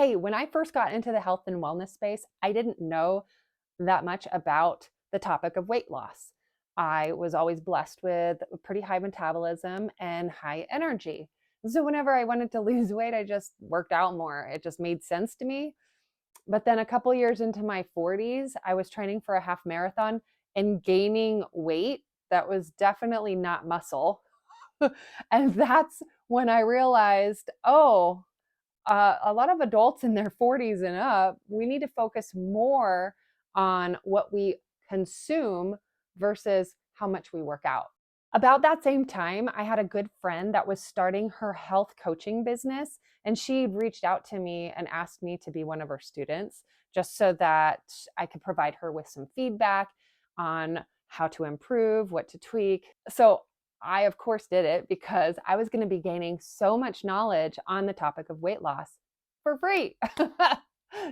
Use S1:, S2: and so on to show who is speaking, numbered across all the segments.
S1: Hey, when I first got into the health and wellness space, I didn't know that much about the topic of weight loss. I was always blessed with a pretty high metabolism and high energy. So whenever I wanted to lose weight, I just worked out more. It just made sense to me. But then a couple years into my 40s, I was training for a half marathon and gaining weight that was definitely not muscle. And that's when I realized, oh, a lot of adults in their 40s and up, we need to focus more on what we consume versus how much we work out. About that same time, I had a good friend that was starting her health coaching business, and she reached out to me and asked me to be one of her students just so that I could provide her with some feedback on how to improve, what to tweak. So I, of course, did it because I was going to be gaining so much knowledge on the topic of weight loss for free.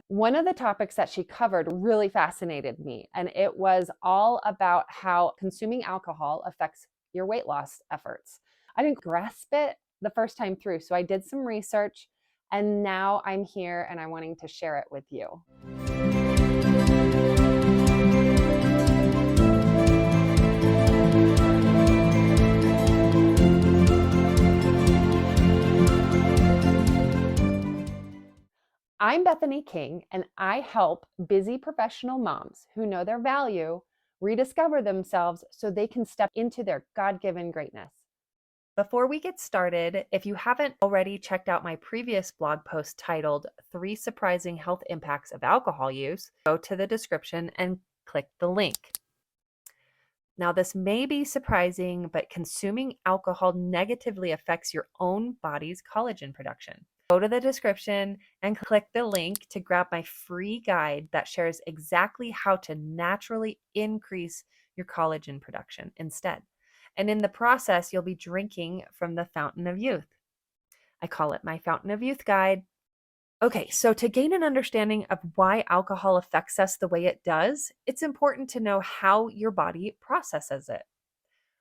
S1: One of the topics that she covered really fascinated me, and it was all about how consuming alcohol affects your weight loss efforts. I didn't grasp it the first time through, so I did some research, and now I'm here and I'm wanting to share it with you. I'm Bethany King, and I help busy professional moms who know their value rediscover themselves so they can step into their God-given greatness. Before we get started, if you haven't already checked out my previous blog post titled 3 Surprising Health Impacts of Alcohol Use, go to the description and click the link. Now, this may be surprising, but consuming alcohol negatively affects your own body's collagen production. Go to the description and click the link to grab my free guide that shares exactly how to naturally increase your collagen production instead. And in the process, you'll be drinking from the fountain of youth. I call it my fountain of youth guide. Okay, so to gain an understanding of why alcohol affects us the way it does, it's important to know how your body processes it.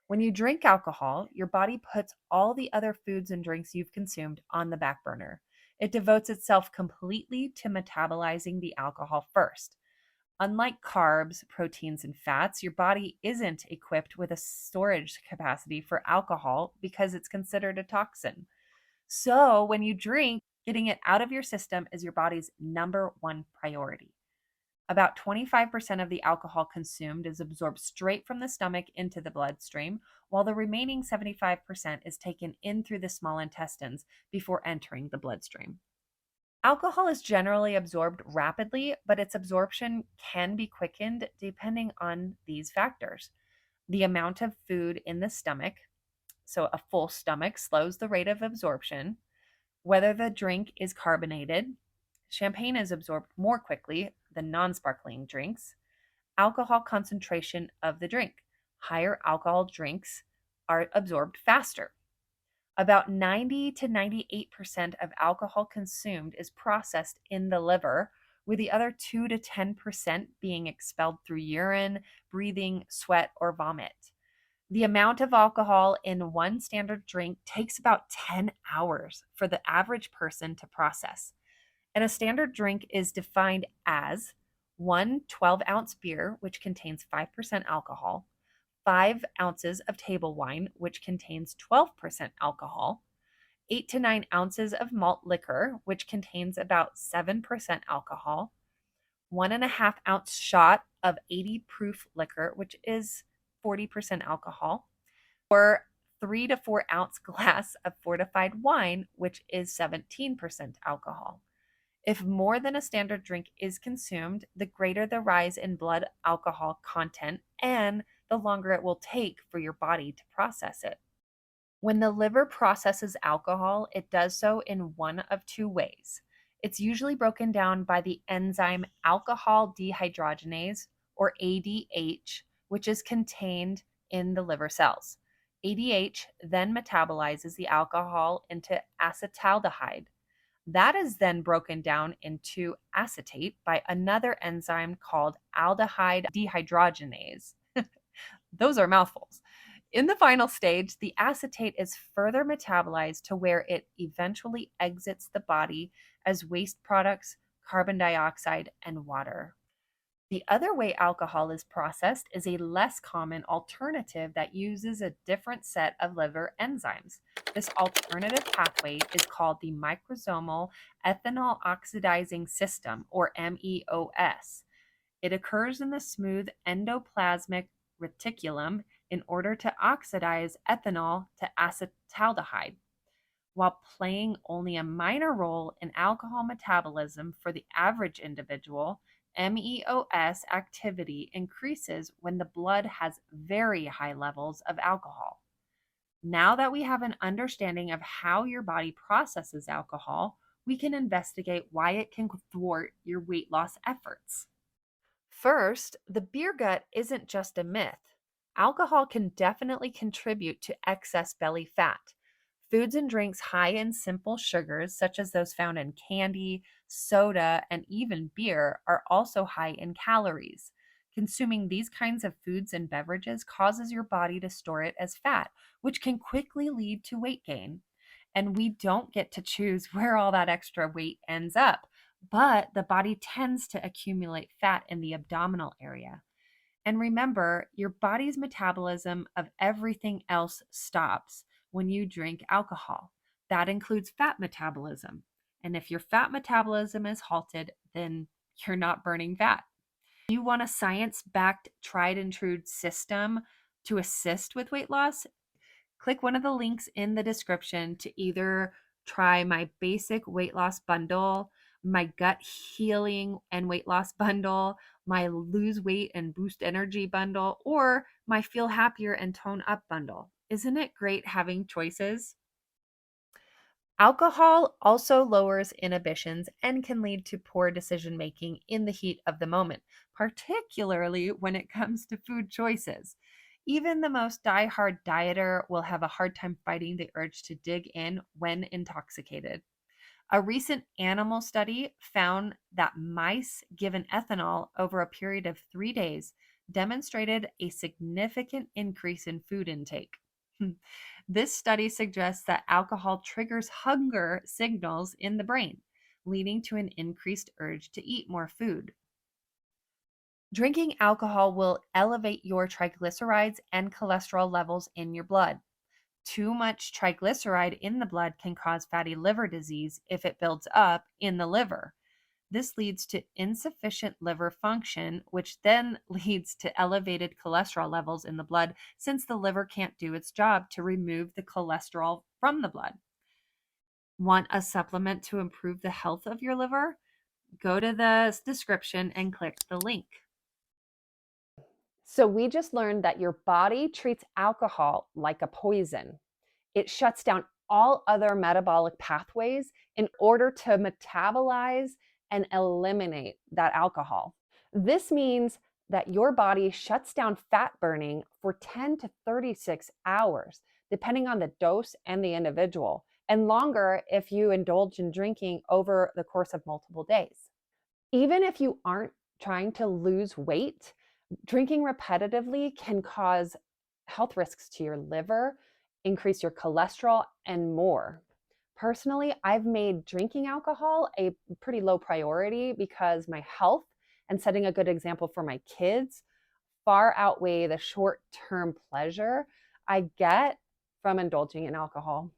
S1: When you drink alcohol, your body puts all the other foods and drinks you've consumed on the back burner. It devotes itself completely to metabolizing the alcohol first. Unlike carbs, proteins, and fats, your body isn't equipped with a storage capacity for alcohol because it's considered a toxin. So when you drink, getting it out of your system is your body's number one priority. About 25% of the alcohol consumed is absorbed straight from the stomach into the bloodstream, while the remaining 75% is taken in through the small intestines before entering the bloodstream. Alcohol is generally absorbed rapidly, but its absorption can be quickened depending on these factors. The amount of food in the stomach, so a full stomach slows the rate of absorption. Whether the drink is carbonated, champagne is absorbed more quickly than non-sparkling drinks. Alcohol concentration of the drink. Higher alcohol drinks are absorbed faster. About 90 to 98% of alcohol consumed is processed in the liver, with the other 2 to 10% being expelled through urine, breathing, sweat, or vomit. The amount of alcohol in one standard drink takes about 10 hours for the average person to process. And a standard drink is defined as one 12-ounce beer, which contains 5% alcohol, 5 ounces of table wine, which contains 12% alcohol, 8 to 9 ounces of malt liquor, which contains about 7% alcohol, 1.5 ounce shot of 80 proof liquor, which is 40% alcohol, or 3 to 4 ounce glass of fortified wine, which is 17% alcohol. If more than a standard drink is consumed, the greater the rise in blood alcohol content and the longer it will take for your body to process it. When the liver processes alcohol, it does so in one of two ways. It's usually broken down by the enzyme alcohol dehydrogenase, or ADH, which is contained in the liver cells. ADH then metabolizes the alcohol into acetaldehyde. That is then broken down into acetate by another enzyme called aldehyde dehydrogenase. Those are mouthfuls. In the final stage, the acetate is further metabolized to where it eventually exits the body
S2: as waste products, carbon dioxide, and water. The other way alcohol is processed is a less common alternative that uses a different set of liver enzymes. This alternative pathway is called the microsomal ethanol oxidizing system, or MEOS. It occurs in the smooth endoplasmic reticulum in order to oxidize ethanol to acetaldehyde. While playing only a minor role in alcohol metabolism for the average individual, MEOS activity increases when the blood has very high levels of alcohol. Now that we have an understanding of how your body processes alcohol, we can investigate why it can thwart your weight loss efforts. First, the beer gut isn't just a myth. Alcohol can definitely contribute to excess belly fat. Foods and drinks high in simple sugars, such as those found in candy, soda, and even beer, are also high in calories. Consuming these kinds of foods and beverages causes your body to store it as fat, which can quickly lead to weight gain. And we don't get to choose where all that extra weight ends up, but the body tends to accumulate fat in the abdominal area. And remember, your body's metabolism of everything else stops when you drink alcohol. That includes fat metabolism. And if your fat metabolism is halted, then you're not burning fat. If you want a science backed, tried and true system to assist with weight loss, click one of the links in the description to either try my basic weight loss bundle, my gut healing and weight loss bundle, my lose weight and boost energy bundle, or my feel happier and tone up bundle. Isn't it great having choices? Alcohol also lowers inhibitions and can lead to poor decision making in the heat of the moment, particularly when it comes to food choices. Even the most die-hard dieter will have a hard time fighting the urge to dig in when intoxicated. A recent animal study found that mice given ethanol over a period of 3 days demonstrated a significant increase in food intake. This study suggests that alcohol triggers hunger signals in the brain, leading to an increased urge to eat more food. Drinking alcohol will elevate your triglycerides and cholesterol levels in your blood. Too much triglyceride in the blood can cause fatty liver disease if it builds up in the liver. This leads to insufficient liver function, which then leads to elevated cholesterol levels in the blood since the liver can't do its job to remove the cholesterol from the blood. Want a supplement to improve the health of your liver? Go to the description and click the link.
S1: So, we just learned that your body treats alcohol like a poison. It shuts down all other metabolic pathways in order to metabolize and eliminate that alcohol. This means that your body shuts down fat burning for 10 to 36 hours, depending on the dose and the individual, and longer if you indulge in drinking over the course of multiple days. Even if you aren't trying to lose weight, drinking repetitively can cause health risks to your liver, increase your cholesterol, and more. Personally, I've made drinking alcohol a pretty low priority because my health and setting a good example for my kids far outweigh the short term pleasure I get from indulging in alcohol.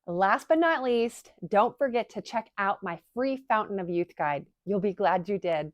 S1: Last but not least, don't forget to check out my free Fountain of Youth guide. You'll be glad you did.